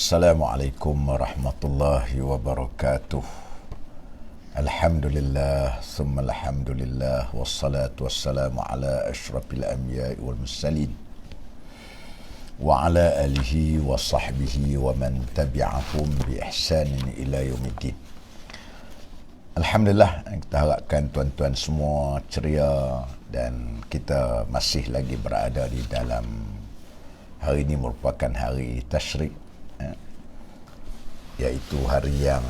Assalamualaikum warahmatullahi wabarakatuh. Alhamdulillah, summa alhamdulillah, wassalatu wassalamu ala ashrafil anbiya'i wal mursalin wa ala alihi wa sahbihi wa man tabi'ahum bi ihsanin ila yaumiddin. Alhamdulillah, kita harapkan tuan-tuan semua ceria dan kita masih lagi berada di dalam hari ini merupakan hari Tasyrik, iaitu hari yang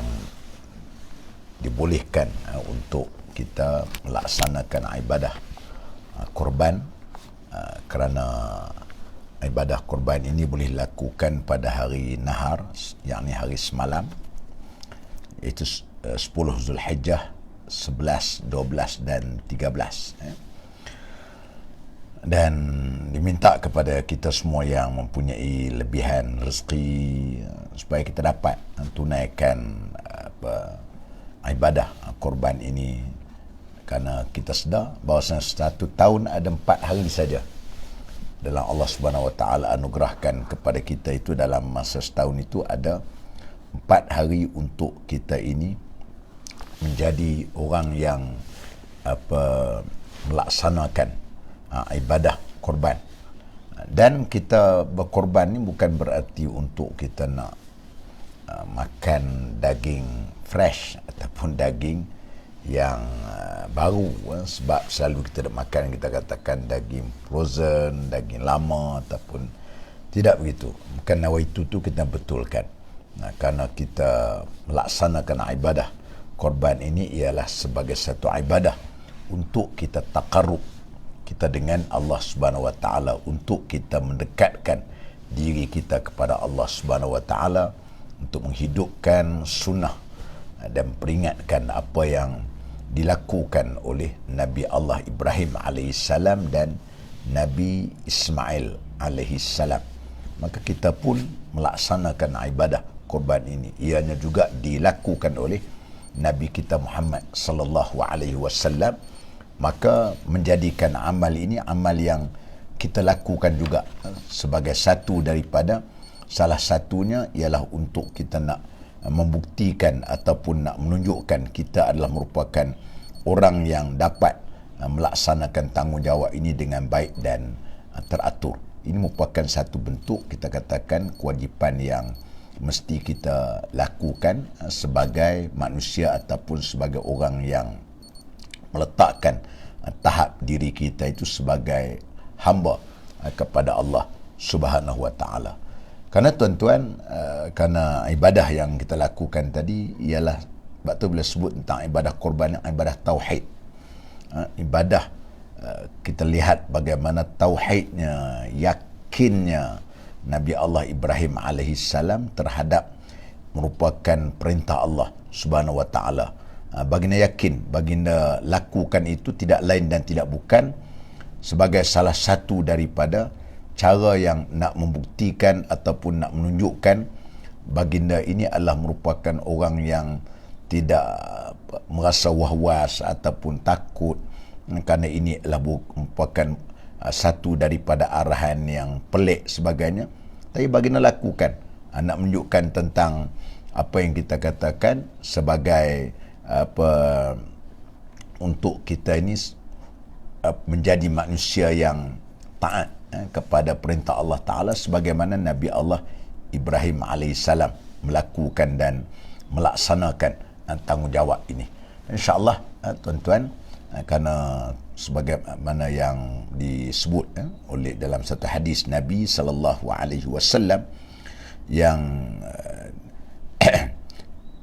dibolehkan untuk kita melaksanakan ibadah korban, kerana ibadah korban ini boleh dilakukan pada hari nahar, yakni hari semalam, iaitu 10 Zulhijjah, 11, 12 dan 13. Dan diminta kepada kita semua yang mempunyai lebihan rezeki supaya kita dapat tunaikan ibadah korban ini, kerana kita sedar bahawa satu tahun ada 4 hari saja dalam Allah Subhanahu Wa Taala anugerahkan kepada kita. Itu dalam masa setahun itu ada 4 hari untuk kita ini menjadi orang yang melaksanakan ibadah korban. Dan kita berkorban ni bukan berarti untuk kita nak makan daging fresh ataupun daging yang baru, sebab selalu kita nak makan, kita katakan daging frozen, daging lama, ataupun tidak begitu. Bukan nawaitu tu kita betulkan. Kerana kita melaksanakan ibadah korban ini ialah sebagai satu ibadah untuk kita taqarrub kita dengan Allah Subhanahu Wa Taala, untuk kita mendekatkan diri kita kepada Allah Subhanahu Wa Taala, untuk menghidupkan sunnah dan peringatkan apa yang dilakukan oleh Nabi Allah Ibrahim alaihissalam dan Nabi Ismail alaihissalam. Maka kita pun melaksanakan ibadah korban ini. Ianya juga dilakukan oleh Nabi kita Muhammad sallallahu alaihi wasallam. Maka menjadikan amal ini amal yang kita lakukan juga sebagai satu daripada, salah satunya ialah untuk kita nak membuktikan ataupun nak menunjukkan kita adalah merupakan orang yang dapat melaksanakan tanggungjawab ini dengan baik dan teratur. Ini merupakan satu bentuk, kita katakan, kewajipan yang mesti kita lakukan sebagai manusia ataupun sebagai orang yang meletakkan tahap diri kita itu sebagai hamba kepada Allah Subhanahu Wa Taala. Kerana tuan-tuan, kerana ibadah yang kita lakukan tadi ialah, sebab tu bila sebut tentang ibadah korban, ibadah tauhid. Ibadah, kita lihat bagaimana tauhidnya, yakinnya Nabi Allah Ibrahim alaihissalam terhadap merupakan perintah Allah Subhanahu Wa Taala. Baginda yakin, baginda lakukan itu tidak lain dan tidak bukan sebagai salah satu daripada cara yang nak membuktikan ataupun nak menunjukkan baginda ini adalah merupakan orang yang tidak merasa was-was ataupun takut, kerana ini adalah merupakan satu daripada arahan yang pelik sebagainya. Tapi baginda lakukan, nak menunjukkan tentang apa yang kita katakan sebagai untuk kita ini menjadi manusia yang taat kepada perintah Allah Ta'ala, sebagaimana Nabi Allah Ibrahim alaihissalam melakukan dan melaksanakan tanggungjawab ini. InsyaAllah tuan-tuan, kerana sebagaimana yang disebut oleh dalam satu hadis Nabi SAW yang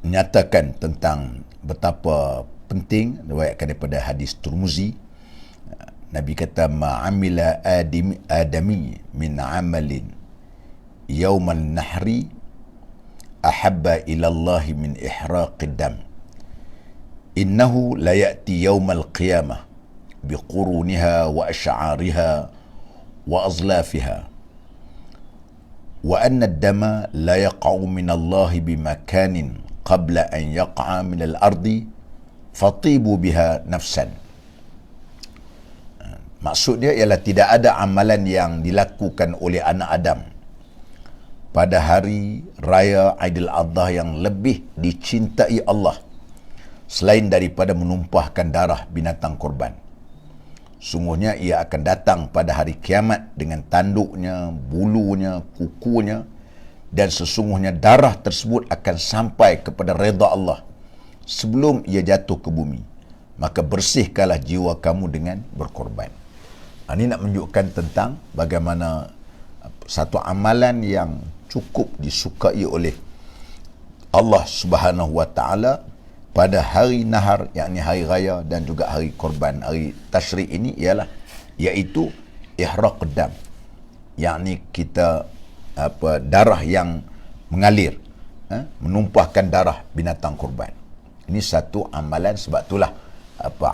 menyatakan tentang betapa penting, diriwayatkan daripada hadis Tirmizi, Nabi kata, ma'amila adami min amalin yawmal nahri ahabba ilallahi min ihraqid dam innahu la ya'ti yawmal qiyamah biquruniha wa asy'ariha wa azlafiha wa anna ad-dama la yaqa'u min Allahi bimakanin qabla an yaqa'a min al-ardi fatibu biha nafsan. Maksud dia ialah tidak ada amalan yang dilakukan oleh anak Adam pada hari raya Aidiladha yang lebih dicintai Allah selain daripada menumpahkan darah binatang korban. Sungguhnya ia akan datang pada hari kiamat dengan tanduknya, bulunya, kukunya, dan sesungguhnya darah tersebut akan sampai kepada redha Allah sebelum ia jatuh ke bumi. Maka bersihkanlah jiwa kamu dengan berkorban. Ini nak menunjukkan tentang bagaimana satu amalan yang cukup disukai oleh Allah Subhanahu wa taala pada hari nahar, yakni hari raya, dan juga hari korban, hari tasyrik ini ialah iaitu ihraq dam, yakni kita darah yang mengalir, menumpahkan darah binatang korban. Ini satu amalan, sebab itulah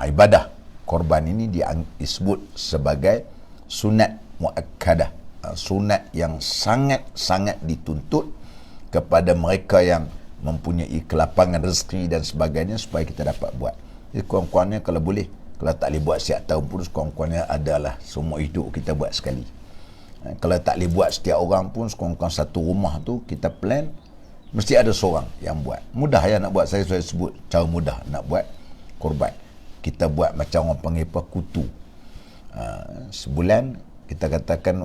ibadah korban ini disebut sebagai sunat muakkadah, sunat yang sangat-sangat dituntut kepada mereka yang mempunyai kelapangan rezeki dan sebagainya, supaya kita dapat buat. Jadi kurang-kurangnya kalau boleh, kalau tak boleh buat setiap tahun pun, kurang-kurangnya adalah semua hidup kita buat sekali. Kalau tak boleh buat setiap orang pun, kurang-kurang satu rumah tu kita plan, mesti ada seorang yang buat. Mudah ya nak buat, saya sebut cara mudah nak buat korban. Kita buat macam orang panggil apa, kutu. Sebulan kita katakan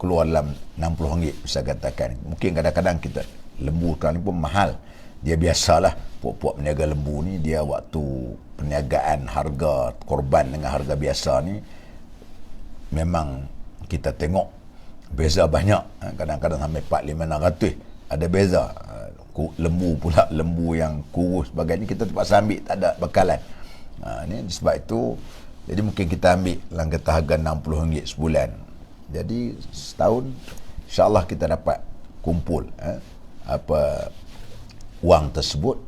keluar dalam RM60, bisa katakan. Mungkin kadang-kadang kita lembu sekarang ni pun mahal. Dia biasalah puak-puak peniaga lembu ni, dia waktu perniagaan harga korban dengan harga biasa ni memang kita tengok beza banyak. Kadang-kadang sampai 400-500 ada beza. Lembu pula, lembu yang kurus sebagainya, kita terpaksa ambil, tak ada bekalan. Ni sebab itu, jadi mungkin kita ambil dalam kata harga RM60 sebulan. Jadi setahun insya-Allah kita dapat kumpul wang tersebut,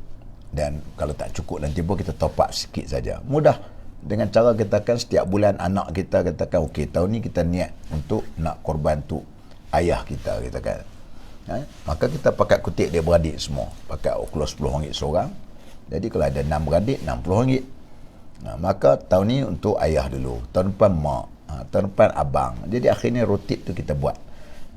dan kalau tak cukup nanti pun kita top up sikit saja. Mudah, dengan cara katakan setiap bulan anak kita katakan okey, tahun ni kita niat untuk nak korban tu ayah kita katakan. Maka kita pakai kutip dia beradik semua, pakai keluar RM10 seorang. Jadi kalau ada 6 beradik, RM60. Maka tahun ni untuk ayah dulu, tahun depan mak, tahun depan abang. Jadi akhirnya rotate tu kita buat.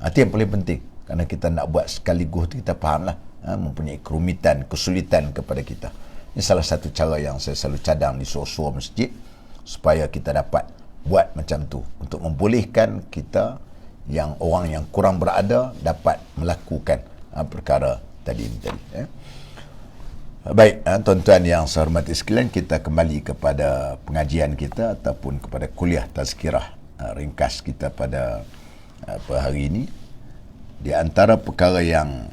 Itu yang paling penting, kerana kita nak buat sekaligus tu, kita fahamlah mempunyai kerumitan, kesulitan kepada kita. Ini salah satu cara yang saya selalu cadang di suar-suar masjid, supaya kita dapat buat macam tu, untuk membolehkan kita yang orang yang kurang berada dapat melakukan perkara tadi. Baik, tuan-tuan yang saya hormati sekalian, kita kembali kepada pengajian kita ataupun kepada kuliah tazkirah ringkas kita pada hari ini. Di antara perkara yang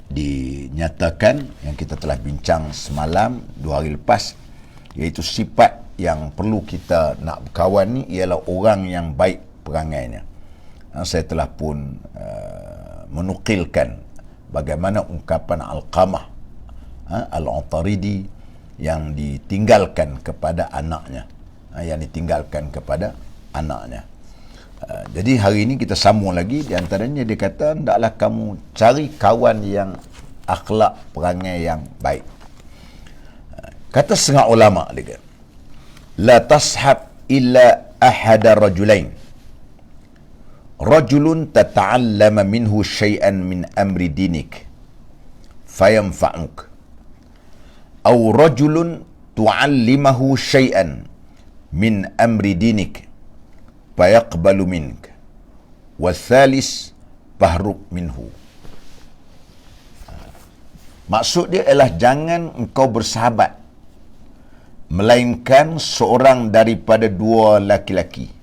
dinyatakan, yang kita telah bincang semalam, 2 hari lepas, iaitu sifat yang perlu kita nak berkawan ni ialah orang yang baik perangainya. Saya telah pun menukilkan bagaimana ungkapan Alqamah Al-Utaridi yang ditinggalkan kepada anaknya, jadi hari ini kita sambung lagi. Di antaranya dia kata, hendaklah kamu cari kawan yang akhlak perangai yang baik. Kata setengah ulama dia, la tashab illa ahada rajulain, rajulun tata'allama minhu syai'an min amri dinik fayanfa'uk, aw rajulun tu'allimahu syai'an min amri dinik fayaqbalu mink, wathalis fahrub minhu. Maksud dia ialah jangan engkau bersahabat melainkan seorang daripada 2 laki-laki,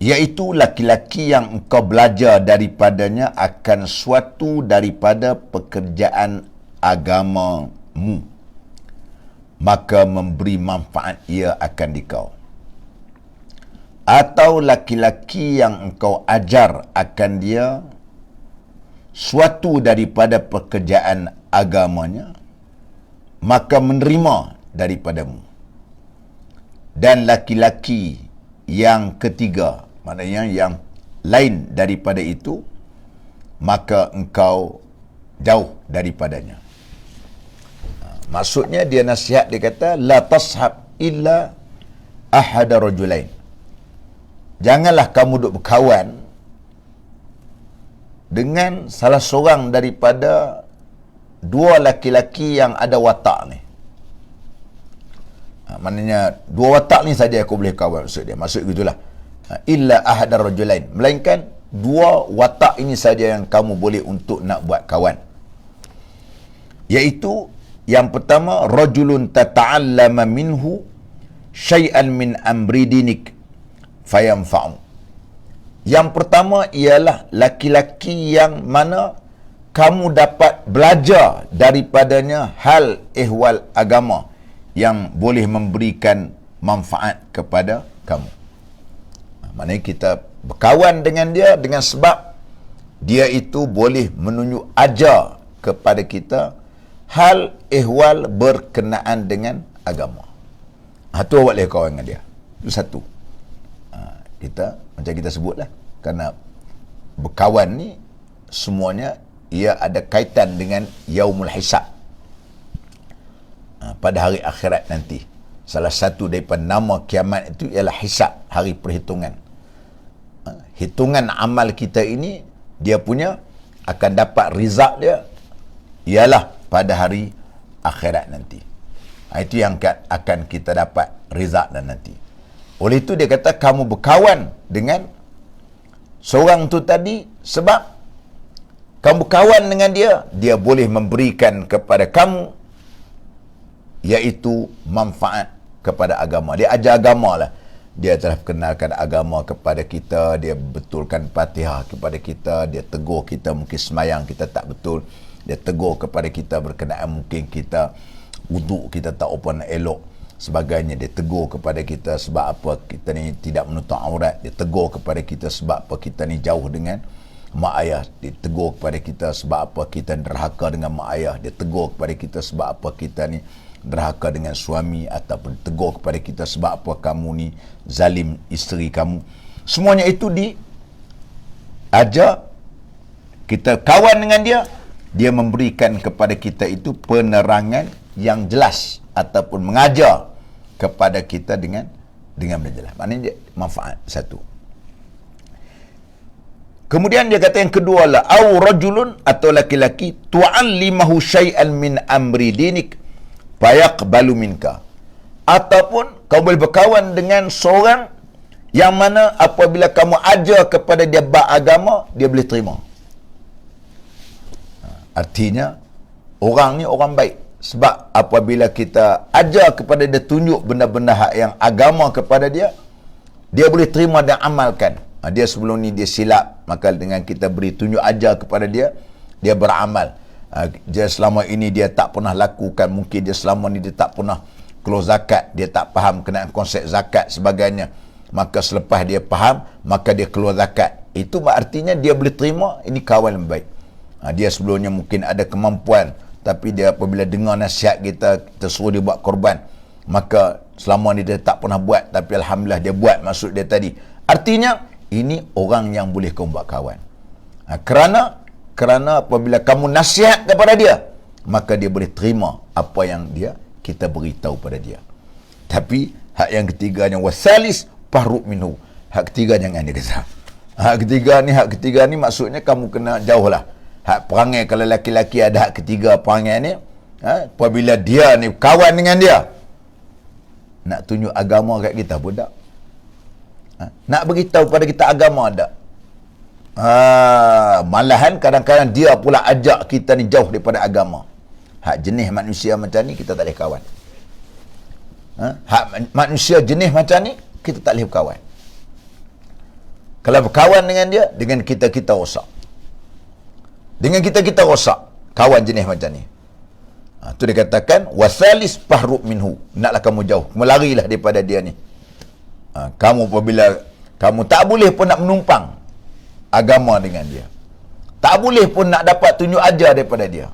iaitu laki-laki yang engkau belajar daripadanya akan suatu daripada pekerjaan agamamu, maka memberi manfaat ia akan dikau. Atau laki-laki yang engkau ajar akan dia suatu daripada pekerjaan agamanya, maka menerima daripadamu. Dan laki-laki yang ketiga, maknanya yang lain daripada itu, maka engkau jauh daripadanya. Maksudnya dia nasihat, dia kata la tashab illa ahada rajulain, janganlah kamu duk berkawan dengan salah seorang daripada dua laki-laki yang ada watak ni. Maknanya dua watak ni saja aku boleh kawan, maksud dia. Maksud gitulah. Illa ahadar rajulain, melainkan dua watak ini saja yang kamu boleh untuk nak buat kawan. Iaitu yang pertama, rajulun tata'allama minhu syai'an min amri dinik fayanfa'u. Yang pertama ialah laki-laki yang mana kamu dapat belajar daripadanya hal ehwal agama yang boleh memberikan manfaat kepada kamu. Maknanya kita berkawan dengan dia dengan sebab dia itu boleh menunjuk ajar kepada kita hal ehwal berkenaan dengan agama. Itu awak boleh kawan dengan dia. Itu satu. Kita macam kita sebutlah, kerana berkawan ni semuanya ia ada kaitan dengan yaumul hisab, pada hari akhirat nanti. Salah satu daripada nama kiamat itu ialah hisab, hari perhitungan. Hitungan amal kita ini dia punya akan dapat result dia ialah pada hari akhirat nanti. Itu yang akan kita dapat result dan nanti. Oleh itu dia kata kamu berkawan dengan seorang tu tadi sebab kamu berkawan dengan dia, dia boleh memberikan kepada kamu iaitu manfaat kepada agama. Dia ajar agama lah. Dia telah kenalkan agama kepada kita, dia betulkan Fatihah kepada kita, dia tegur kita mungkin semayang kita tak betul, dia tegur kepada kita berkenaan mungkin kita wuduk kita tak open elok sebagainya, dia tegur kepada kita sebab apa kita ni tidak menutup aurat, dia tegur kepada kita sebab apa kita ni jauh dengan mak ayah, dia tegur kepada kita sebab apa kita derhaka dengan mak ayah, dia tegur kepada kita sebab apa kita ni derhaka dengan suami, ataupun tegur kepada kita sebab apa kamu ni zalim isteri kamu. Semuanya itu diajar kita kawan dengan dia, dia memberikan kepada kita itu penerangan yang jelas ataupun mengajar kepada kita dengan berjelas. Maknanya dia manfaat satu. Kemudian dia kata yang kedua lah, au rajulun, atau laki-laki, tu'allimahu syai'an min amri dinik fayaqbalu minka. Ataupun kau boleh berkawan dengan seorang yang mana apabila kamu ajar kepada dia bab agama, dia boleh terima. Artinya orang ni orang baik. Sebab apabila kita ajar kepada dia, tunjuk benda-benda hak yang agama kepada dia, dia boleh terima dan amalkan. Dia sebelum ni dia silap, maka dengan kita beri tunjuk ajar kepada dia, dia beramal. Dia selama ini dia tak pernah lakukan, mungkin dia selama ni dia tak pernah keluar zakat, dia tak faham kenaan konsep zakat sebagainya. Maka selepas dia faham, maka dia keluar zakat. Itu artinya dia boleh terima, ini kawan yang baik. Dia sebelumnya mungkin ada kemampuan, tapi dia apabila dengar nasihat kita suruh dia buat korban, maka selama ni dia tak pernah buat, tapi alhamdulillah dia buat, maksud dia tadi. Artinya ini orang yang boleh kau buat kawan. Kerana apabila kamu nasihat kepada dia, maka dia boleh terima apa yang kita beritahu pada dia. Tapi hak yang ketiganya, wasalis fahruk minhu. Hak ketiga jangan dia kata. Hak ketiga ni maksudnya kamu kena jauh lah. Hak perangai, kalau laki-laki ada hak ketiga perangai ni, apabila dia ni kawan dengan dia, nak tunjuk agama kat kita pun tak. Nak beritahu pada kita agama tak. Malahan kadang-kadang dia pula ajak kita ni jauh daripada agama. Hak jenis manusia macam ni kita tak boleh kawan. Hak manusia jenis macam ni kita tak boleh berkawan. Kalau berkawan dengan dia, dengan kita rosak. Dengan kita rosak kawan jenis macam ni. Itu dia katakan wasalis fahruk minhu. Naklah kamu jauh, melarilah daripada dia ni. Kamu apabila kamu tak boleh pun nak menumpang agama dengan dia, tak boleh pun nak dapat tunjuk ajar daripada dia,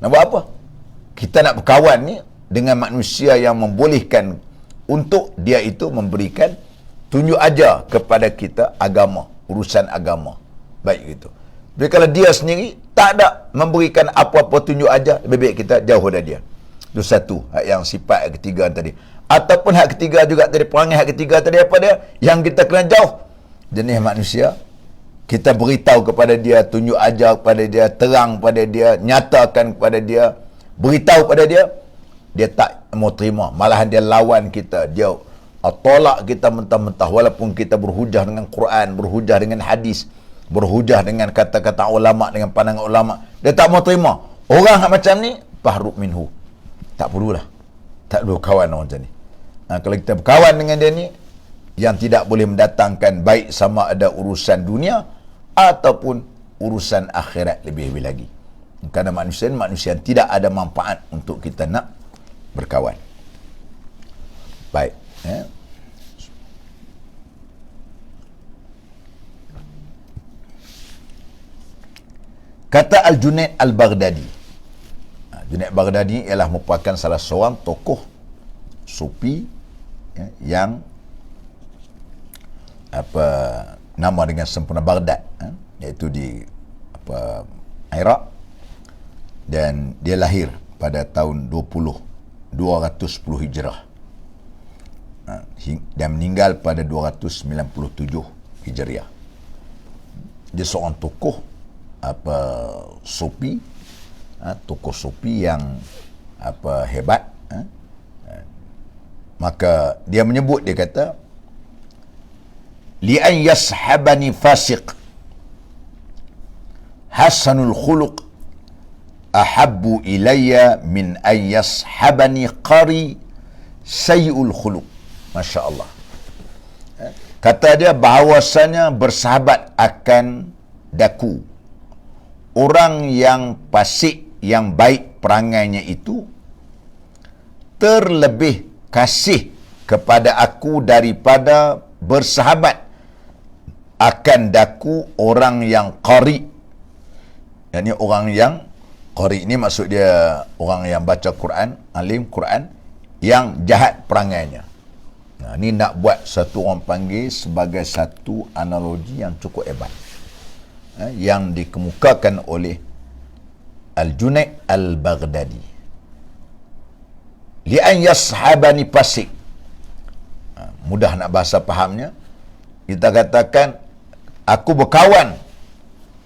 nak buat apa? Kita nak berkawan ni dengan manusia yang membolehkan untuk dia itu memberikan tunjuk ajar kepada kita agama, urusan agama. Baik gitu. Tapi kalau dia sendiri tak ada memberikan apa-apa tunjuk ajar, lebih baik kita jauh dari dia. Itu satu, hak yang sifat ketiga tadi. Ataupun hak ketiga juga tadi, perangai hak ketiga tadi apa dia? Yang kita kena jauh, jenis manusia kita beritahu kepada dia, tunjuk ajar kepada dia, terang kepada dia, nyatakan kepada dia, beritahu kepada dia, dia tak mau terima. Malahan dia lawan kita, dia tolak kita mentah-mentah, walaupun kita berhujah dengan Quran, berhujah dengan hadis, berhujah dengan kata-kata ulama', dengan pandangan ulama', dia tak mau terima. Orang macam ni, fahruk minhu. Tak perlulah. Tak perlu kawan orang macam ni. Kalau kita berkawan dengan dia ni, yang tidak boleh mendatangkan baik sama ada urusan dunia ataupun urusan akhirat lebih-lebih lagi. Kerana manusia yang tidak ada manfaat untuk kita nak berkawan. Baik. Kata Al-Junaid Al-Baghdadi. Junaid Baghdadi ialah merupakan salah seorang tokoh sufi yang nama dengan sempurna Baghdad, iaitu di Iraq, dan dia lahir pada tahun 210 Hijrah dan meninggal pada 297 Hijriah. Dia seorang tokoh sufi, tokoh sufi yang hebat. Maka dia menyebut, dia kata, li'an yashabani fasiq hasanul khuluq ahabbu ilayya min an yashabani qari sayyul khuluq. Masya Allah. Kata dia bahawasanya bersahabat akan daku, orang yang fasik, yang baik perangainya itu, terlebih kasih kepada aku daripada bersahabat akan daku orang yang qari. Yang ni orang yang qari ni maksud dia orang yang baca Quran, alim Quran, yang jahat perangainya. Ni nak buat satu orang panggil sebagai satu analogi yang cukup hebat, yang dikemukakan oleh Al-Junaid Al-Baghdadi. Li'an yashabani fasik. Mudah nak bahasa fahamnya. Kita katakan, aku berkawan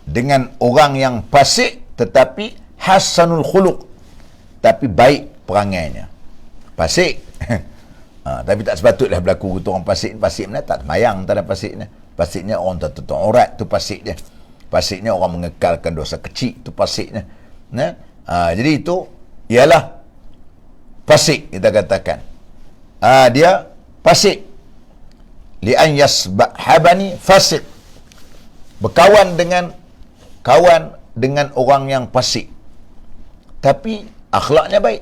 dengan orang yang fasik tetapi hasanul khuluq, tapi baik perangainya. Fasik. Tapi tak sepatutlah berlaku orang fasik. Fasik mana tak semayang, tak ada fasiknya. Fasiknya orang tak tutup aurat, tu fasik dia. Fasiknya orang mengekalkan dosa kecil, tu fasiknya. Jadi itu ialah fasik, kita katakan. Dia fasik. Li'an yashabani fasik. Berkawan dengan orang yang fasik, tapi akhlaknya baik.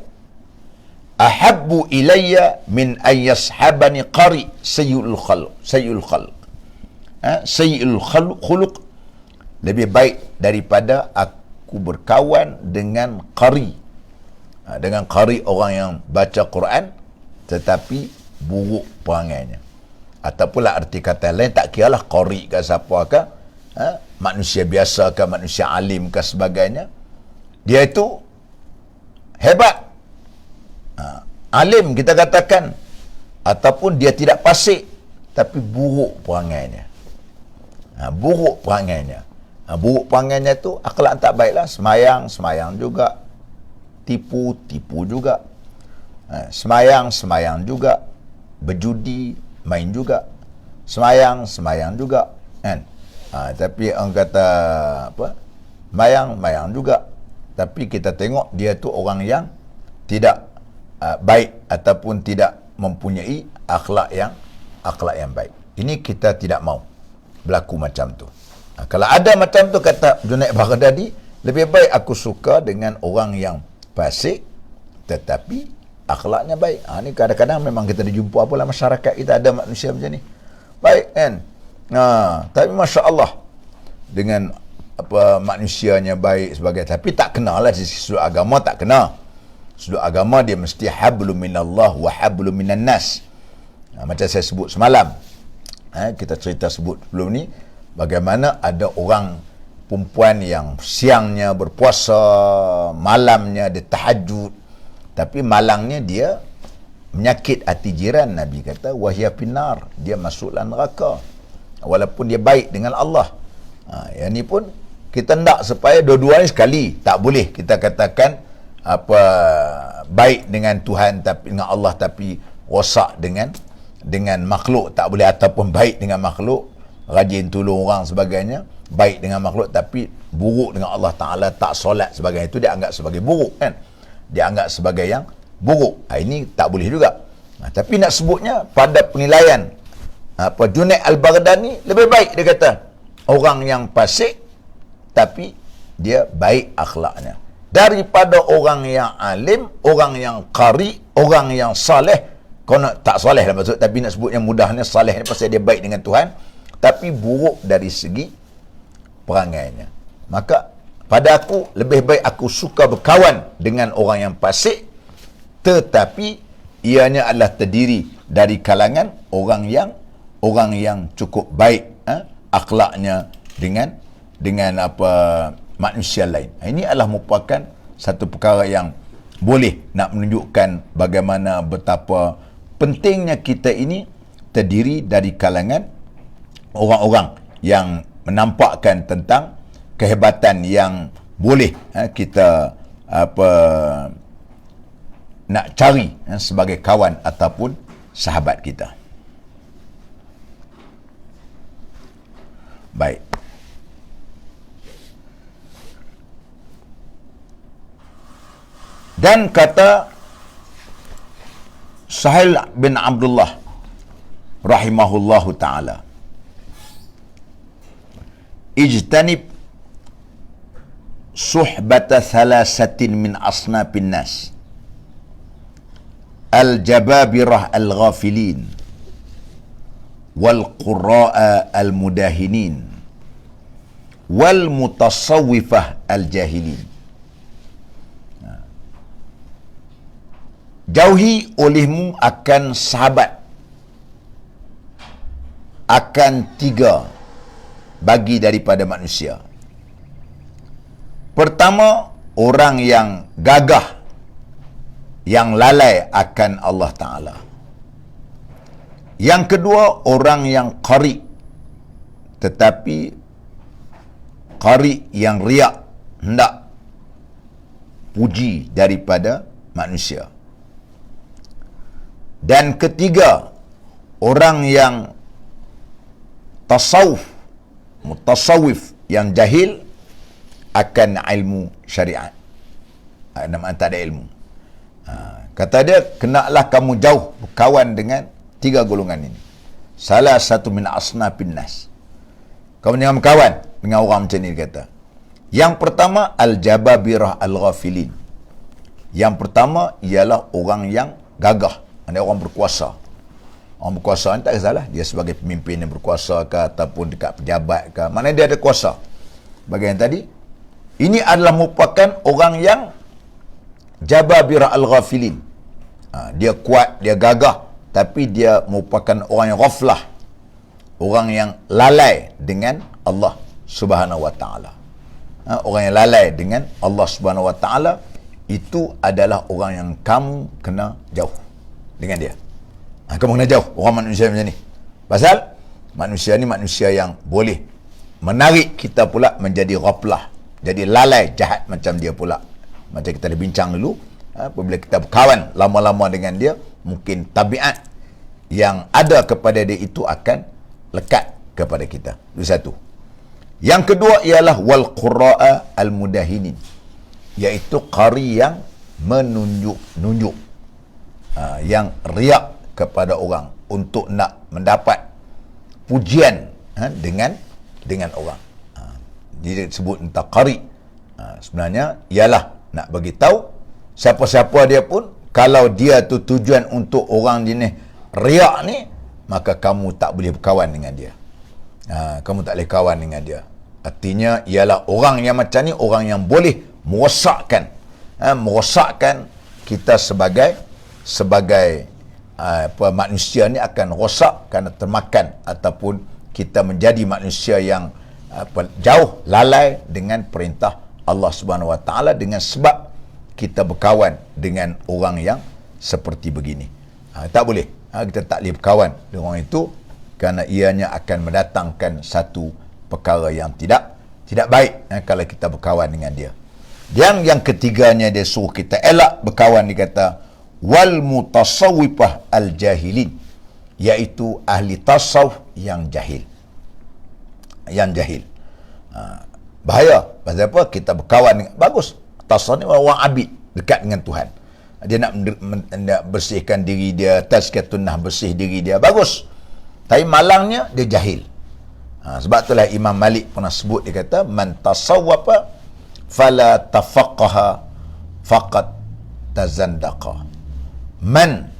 Ahabbu ilayya min an yashabani qari sayyul khuluq. Sayyul khuluq, lebih baik daripada aku berkawan dengan qari. Dengan qari, orang yang baca Quran tetapi buruk perangainya. Ataupun lah arti kata lain, tak kiralah qari ke siapa ke, manusia biasa ke, manusia alim ke sebagainya, dia itu hebat, alim kita katakan, ataupun dia tidak fasik tapi buruk perangainya. Buruk perangainya tu akhlak tak baiklah. Semayang juga, tipu juga, semayang juga, berjudi, main juga, semayang juga, kan? Tapi orang kata mayang juga, tapi kita tengok dia tu orang yang tidak baik ataupun tidak mempunyai akhlak yang baik. Ini kita tidak mau berlaku macam tu. Kalau ada macam tu, kata Junaid Baghdadi, lebih baik aku suka dengan orang yang fasik tetapi akhlaknya baik. Ni kadang-kadang memang kita dijumpa apalah masyarakat kita ada manusia macam ni. Baik kan? Tapi Masya Allah, dengan manusianya baik sebagai, tapi tak kenalah sisi sudut agama, tak kena. Sudut agama dia mesti hablum minallah wa hablum minan nas. Macam saya sebut semalam, kita cerita sebut sebelum ni, bagaimana ada orang perempuan yang siangnya berpuasa, malamnya dia tahajud, tapi malangnya dia menyakit hati jiran. Nabi kata wahya finnar, dia masuklah neraka walaupun dia baik dengan Allah. Yang ni pun kita nak supaya dua-duanya sekali. Tak boleh kita katakan apa baik dengan Tuhan tapi dengan Allah tapi rosak dengan makhluk, tak boleh. Ataupun baik dengan makhluk, rajin tolong orang sebagainya, baik dengan makhluk tapi buruk dengan Allah Ta'ala, tak solat sebagainya, itu dia anggap sebagai buruk kan, dia anggap sebagai yang buruk. Ini tak boleh juga. Tapi nak sebutnya pada penilaian Junaid Al-Baghdadi lebih baik, dia kata orang yang fasik tapi dia baik akhlaknya daripada orang yang alim, orang yang qari, orang yang saleh. Kau nak tak soleh lah maksud, tapi nak sebutnya mudahnya saleh ni pasal dia baik dengan Tuhan tapi buruk dari segi perangainya. Maka pada aku lebih baik aku suka berkawan dengan orang yang fasik tetapi ianya adalah terdiri dari kalangan orang yang cukup baik akhlaknya dengan apa manusia lain. Ini adalah merupakan satu perkara yang boleh nak menunjukkan bagaimana betapa pentingnya kita ini terdiri dari kalangan orang-orang yang menampakkan tentang kehebatan yang boleh kita nak cari sebagai kawan ataupun sahabat kita. Baik. Dan kata Sahil bin Abdullah rahimahullahu ta'ala, ijtanib suhbata thalathatin min asnafin nas, al-jababirah al-ghafilin wal-qurra'a al-mudahinin wal-mutasawwifah al-jahilin. Jauhi olehmu akan sahabat, akan tiga bagi daripada manusia. Pertama, orang yang gagah, yang lalai akan Allah Ta'ala. Yang kedua, orang yang qari, tetapi qari yang riak, hendak puji daripada manusia. Dan ketiga, orang yang mutasawwif, yang jahil akan ilmu syariat. Nama tak ada ilmu. Kata dia, kenalah kamu jauh berkawan dengan tiga golongan ini. Salah satu min asnafin nas. Kamu jangan berkawan dengan orang macam ni, dia kata. Yang pertama, al-jababirah al-ghafilin. Yang pertama ialah orang yang gagah. Ada orang berkuasa. Orang berkuasa ni tak kisahlah dia sebagai pemimpin yang berkuasa ke ataupun dekat pejabat ke, mana dia ada kuasa. Bagian tadi, ini adalah merupakan orang yang jababirah al-ghafilin. Dia kuat, dia gagah, tapi dia merupakan orang yang ghaflah, orang yang lalai dengan Allah Subhanahu wa taala. Orang yang lalai dengan Allah Subhanahu wa taala itu adalah orang yang kamu kena jauh dengan dia. Kamu kena jauh orang manusia macam ni. Pasal manusia ni manusia yang boleh menarik kita pula menjadi ghaflah, jadi lalai, jahat macam dia pula. Macam kita dah bincang dulu, apabila kita berkawan lama-lama dengan dia, mungkin tabiat yang ada kepada dia itu akan lekat kepada kita. Itu satu. Yang kedua ialah wal qurra'a al mudahinin, iaitu qari yang menunjuk-nunjuk, yang riak kepada orang untuk nak mendapat pujian dengan orang. Dia sebut tentang qari. Sebenarnya ialah nak bagi tahu siapa-siapa dia pun, kalau dia tu tujuan untuk orang jenis riak ni, maka kamu tak boleh berkawan dengan dia. Kamu tak boleh kawan dengan dia. Artinya ialah orang yang macam ni, orang yang boleh merosakkan kita sebagai manusia ni akan rosak kerana termakan, ataupun kita menjadi manusia yang jauh lalai dengan perintah Allah Subhanahu wa taala dengan sebab kita berkawan dengan orang yang seperti begini. Tak boleh. Kita tak boleh berkawan dengan orang itu kerana ianya akan mendatangkan satu perkara yang tidak baik kalau kita berkawan dengan dia. Yang ketiganya dia suruh kita elak berkawan, dia kata wal mutasawwifah al jahilin, iaitu ahli tasawuf yang jahil. Bahaya. Pasal apa? Kita berkawan dengan, bagus, tasawuf ni orang abid, dekat dengan Tuhan. Dia nak bersihkan diri dia, tazkiyatun nafs, bersih diri dia, bagus. Tapi malangnya dia jahil. Sebab itulah Imam Malik pernah sebut, dia kata man tasawwafa fala tafaqqaha faqad tazandaqa. Man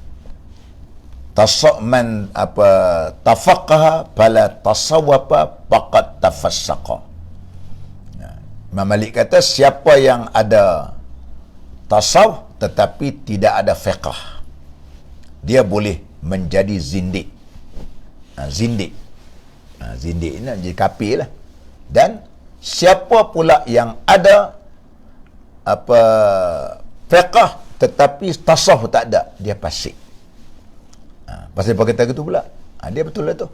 tafaqqaha fala tasawwafa faqad tafassaqa. Imam Malik kata siapa yang ada tasawuf tetapi tidak ada fiqh, dia boleh menjadi zindik. Zindik ini jadi kafir lah. Dan siapa pula yang ada fiqh tetapi tasawuf tak ada, dia fasik. Pasal apa kata gitu pula? Dia betul lah tu.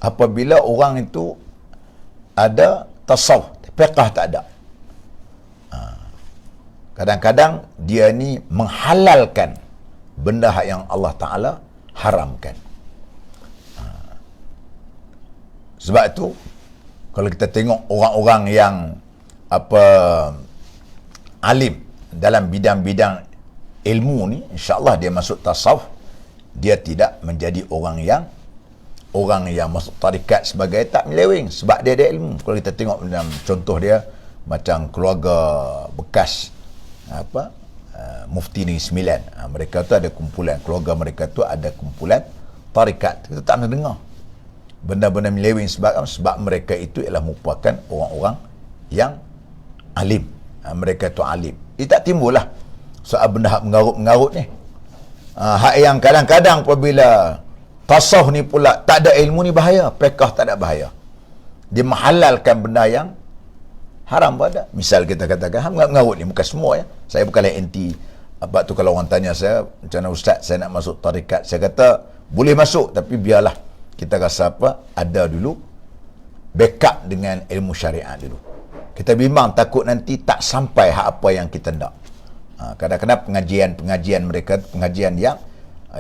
Apabila orang itu ada tasawuf, fiqh tak ada, kadang-kadang dia ni menghalalkan benda yang Allah Ta'ala haramkan. Sebab itu kalau kita tengok orang-orang yang alim dalam bidang-bidang ilmu ni, insya-Allah dia masuk tasawuf, dia tidak menjadi orang yang masuk tarikat sebagai tak meleweng, sebab dia ada ilmu. Kalau kita tengok dalam contoh dia macam keluarga bekas Mufti Negeri Sembilan, mereka tu ada kumpulan, keluarga mereka tu ada kumpulan tarikat. Kita tak pernah dengar benda-benda meleweng. Sebab mereka itu ialah merupakan orang-orang yang alim. Mereka tu alim. Dia tak timbul lah soal benda hak mengarut-mengarut ni. Hak yang kadang-kadang apabila tasawuf ni pula tak ada ilmu ni bahaya, fiqh tak ada bahaya. Dia menghalalkan benda yang haram pada. Misal kita katakan mengarut ni bukan semua ya. Saya bukanlah anti. Apa tu kalau orang tanya saya, macam mana ustaz saya nak masuk tarikat, saya kata boleh masuk, tapi biarlah kita rasa ada dulu backup dengan ilmu syariat dulu. Kita bimbang takut nanti tak sampai hak apa yang kita nak. Kadang-kadang pengajian mereka pengajian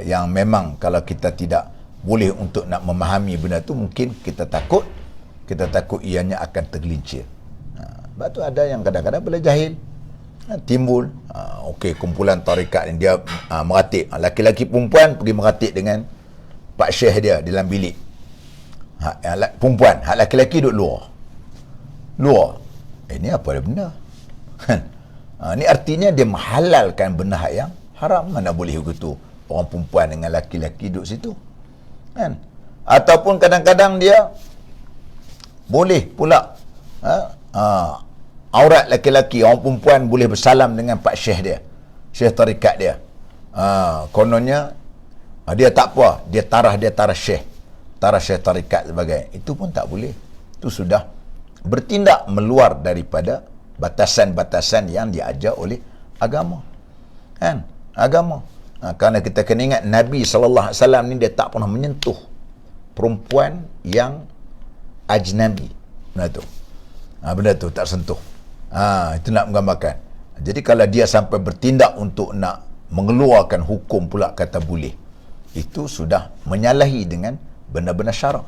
yang memang kalau kita tidak boleh untuk nak memahami benda tu, mungkin kita takut ianya akan tergelincir. Sebab tu ada yang kadang-kadang boleh jahil, timbul kumpulan tarikat ni, dia meratik, laki-laki perempuan pergi meratik dengan pak syekh dia dalam bilik. Perempuan, hak laki-laki duduk luar. Ini apa dia benda? Ni artinya dia menghalalkan benda yang haram. Mana boleh begitu orang perempuan dengan laki-laki duduk situ, kan? Ataupun kadang-kadang dia boleh pula aurat laki-laki, orang perempuan boleh bersalam dengan pak syekh dia, syekh tarikat dia. Kononnya dia tak apa, dia tarah syekh tarikat sebagai, itu pun tak boleh. Itu sudah bertindak meluar daripada batasan-batasan yang diajar oleh agama, kan? Agama. Kerana kita kena ingat Nabi SAW ni dia tak pernah menyentuh perempuan yang ajnabi. Benda tu tak sentuh. Itu nak menggambarkan. Jadi kalau dia sampai bertindak untuk nak mengeluarkan hukum pula kata boleh, itu sudah menyalahi dengan benda-benda syarak.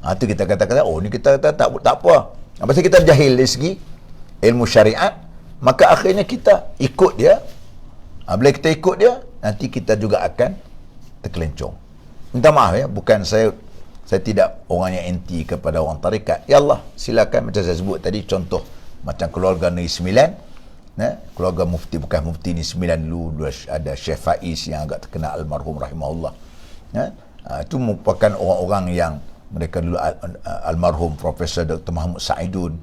Itu kita kata-kata, ni kita kata tak apa. Pasal kita jahil dari segi ilmu syariat, maka akhirnya kita ikut dia. Bila kita ikut dia, nanti kita juga akan terkelencong. Minta maaf ya, bukan saya tidak orang yang anti kepada orang tarikat. Ya Allah, silakan, macam saya sebut tadi contoh macam keluarga Negeri Sembilan, keluarga mufti bekas Mufti Negeri Sembilan dulu, ada Syekh Faiz yang agak terkenal, almarhum rahimahullah. Itu merupakan orang-orang yang mereka dulu almarhum Profesor Dr. Mahmud Saidun.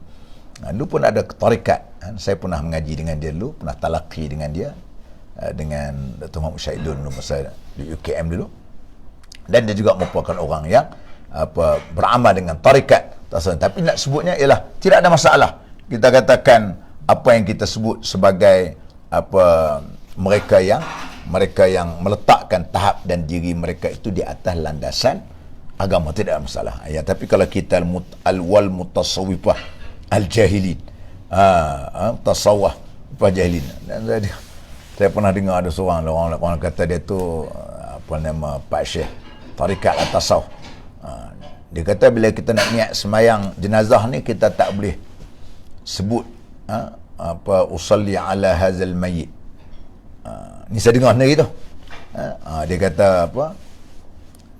Dulu pun ada tarikat. Saya pernah mengaji dengan dia dulu, pernah talaqi dengan dia, dengan Dr. Mahmud Saidun dulu masa di UKM dulu. Dan dia juga merupakan orang yang beramal dengan tarikat. Tapi nak sebutnya ialah tidak ada masalah. Kita katakan apa yang kita sebut sebagai mereka yang meletakkan tahap dan diri mereka itu di atas landasan agama tidak ada masalah. Ya, tapi kalau kita wal mutasawwifah al-jahilin, tasawwuf jahilin. Dan saya pernah dengar ada seorang orang kata dia tu apa nama Pak Syekh tarikat at-tasawuf. Dia kata bila kita nak niat semayang jenazah ni, kita tak boleh sebut apa usalli ala hazal mayyit. Ni saya dengar sendiri tu. Dia kata apa?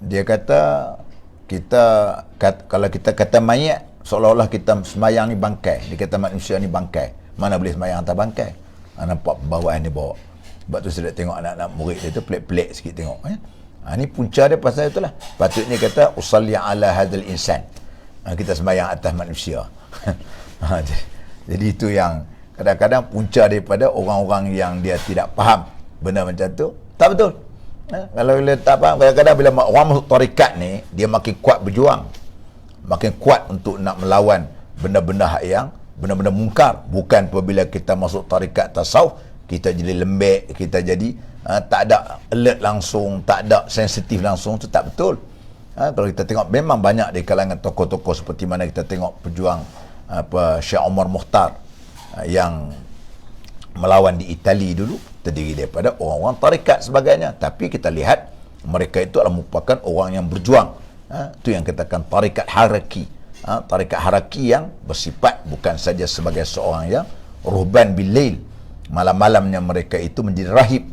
Dia kata kalau kita kata mayat, seolah-olah kita semayang ni bangkai. Dia kata manusia ni bangkai. Mana boleh semayang atas bangkai? Nampak pembawaan dia bawa. Sebab tu saya tengok anak-anak murid dia tu pelik-pelik sikit tengok. Ni punca dia pasal itulah. Patutnya kata usalli ala hadzal insan. Kita sembahyang atas manusia. Jadi itu yang kadang-kadang punca daripada orang-orang yang dia tidak faham benda macam tu. Tak betul. Kalau dia tak faham, kadang-kadang bila orang masuk tarikat ni, dia makin kuat berjuang. Makin kuat untuk nak melawan benda-benda yang benda-benda mungkar. Bukan apabila kita masuk tarikat tasawuf, kita jadi lembek, kita jadi tak ada alert langsung, tak ada sensitif langsung. Itu tak betul. Kalau kita tengok, memang banyak di kalangan tokoh-tokoh seperti mana kita tengok pejuang Syekh Omar Mukhtar yang melawan di Itali dulu, terdiri daripada orang-orang tarikat sebagainya. Tapi kita lihat mereka itu adalah merupakan orang yang berjuang. Itu yang katakan tarikat haraki. Tarikat haraki yang bersifat bukan saja sebagai seorang yang ruhban bil-lail, malam-malamnya mereka itu menjadi rahib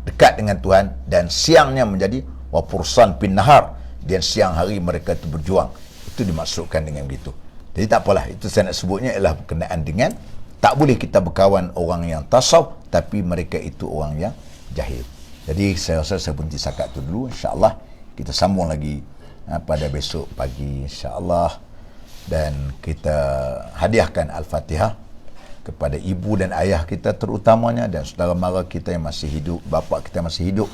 dekat dengan Tuhan, dan siangnya menjadi wapursan bin nahar, dan siang hari mereka itu berjuang. Itu dimaksudkan dengan begitu. Jadi tak apalah, itu saya nak sebutnya ialah berkenaan dengan tak boleh kita berkawan orang yang tasawuf tapi mereka itu orang yang jahil. Jadi saya rasa saya berhenti setakat itu dulu. InsyaAllah kita sambung lagi pada besok pagi insyaAllah, dan kita hadiahkan Al-Fatihah kepada ibu dan ayah kita terutamanya, dan saudara mara kita yang masih hidup, bapa kita yang masih hidup.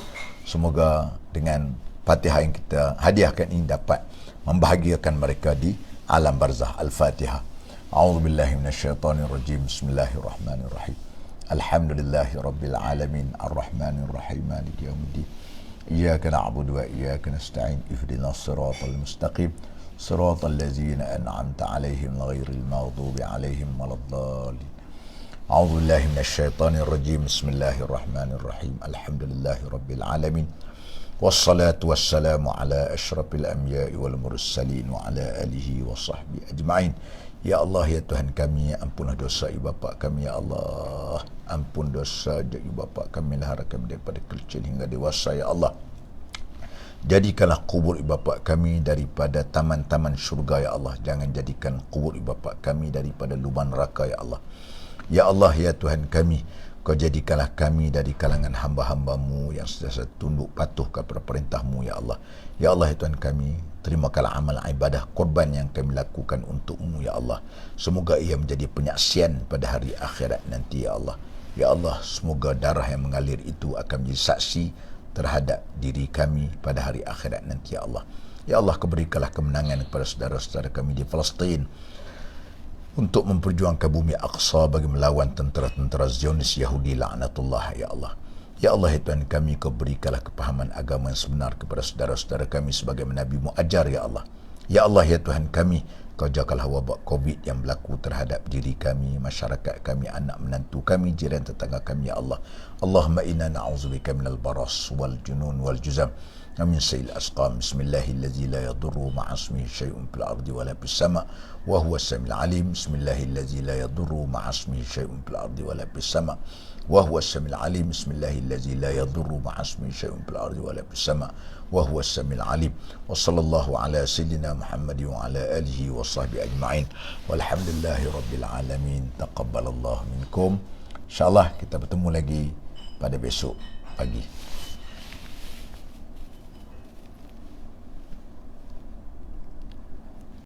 Semoga dengan Fatihah yang kita hadiahkan ini dapat membahagiakan mereka di alam barzah. Al-Fatihah. A'udzubillahi minasyaitonirrajim. Bismillahirrahmanirrahim. Alhamdulillahi rabbil alamin, arrahmanir rahim, maliki yaumiddin. Iyyaka na'budu wa iyyaka nasta'in. Ihdinas siratal mustaqim. Siratal ladzina an'amta 'alaihim ghairil maghdubi 'alaihim waladdallin. A'udzu billahi minasyaitonir rajim. Bismillahirrahmanirrahim. Alhamdulillahi rabbil alamin. Wassalatu wassalamu ala asyrafil anbiya'i wal mursalin wa ala alihi wa sahbihi ajma'in. Ya Allah, ya Tuhan kami, ampunlah dosa ibu bapa kami, ya Allah. Ampun dosa ibu bapa kami, lahara kami daripada kecil hingga dewasa, ya Allah. Jadikanlah kubur ibu bapa kami daripada taman-taman syurga, ya Allah. Jangan jadikan kubur ibu bapa kami daripada lubang neraka, ya Allah. Ya Allah, ya Tuhan kami, Kau jadikanlah kami dari kalangan hamba-hamba-Mu yang sentiasa tunduk patuh kepada perintah-Mu, ya Allah. Ya Allah, ya Tuhan kami, terimakanlah amal ibadah korban yang kami lakukan untuk-Mu, ya Allah. Semoga ia menjadi penyaksian pada hari akhirat nanti, ya Allah. Ya Allah, semoga darah yang mengalir itu akan menjadi saksi terhadap diri kami pada hari akhirat nanti, ya Allah. Ya Allah, Kau berikanlah kemenangan kepada saudara-saudara kami di Palestin untuk memperjuangkan bumi Aqsa bagi melawan tentera-tentera Zionis Yahudi laknatullah, ya Allah. Ya Allah, ya Tuhan kami, Kau berikanlah kepahaman agama yang sebenar kepada saudara-saudara kami sebagaimana Nabi-Mu ajar, ya Allah. Ya Allah, ya Tuhan kami, Kau jagalah wabak COVID yang berlaku terhadap diri kami, masyarakat kami, anak menantu kami, jiran tetangga kami, ya Allah. Allahumma inna na'udzubika minal baras wal junun wal juzam min sayil asqam. Bismillahillazi la yadurru ma'asmihi syai'un fil ardi wala fis sama' wa huwa as-sami'ul alim. Bismillahillazi la yadurru ma'asmihi syai'un fil ardi wala fis sama' wa huwa as-sami'ul alim. Bismillahillazi la yadurru ma'asmihi syai'un fil ardi wala fis sama' wa huwa as-sami'ul alim. Wa sallallahu ala sayyidina Muhammadin wa ala alihi wa sahbihi ajma'in. Walhamdulillahi rabbil alamin. Taqabbalallahu minkum. InsyaAllah kita bertemu lagi pada besok pagi.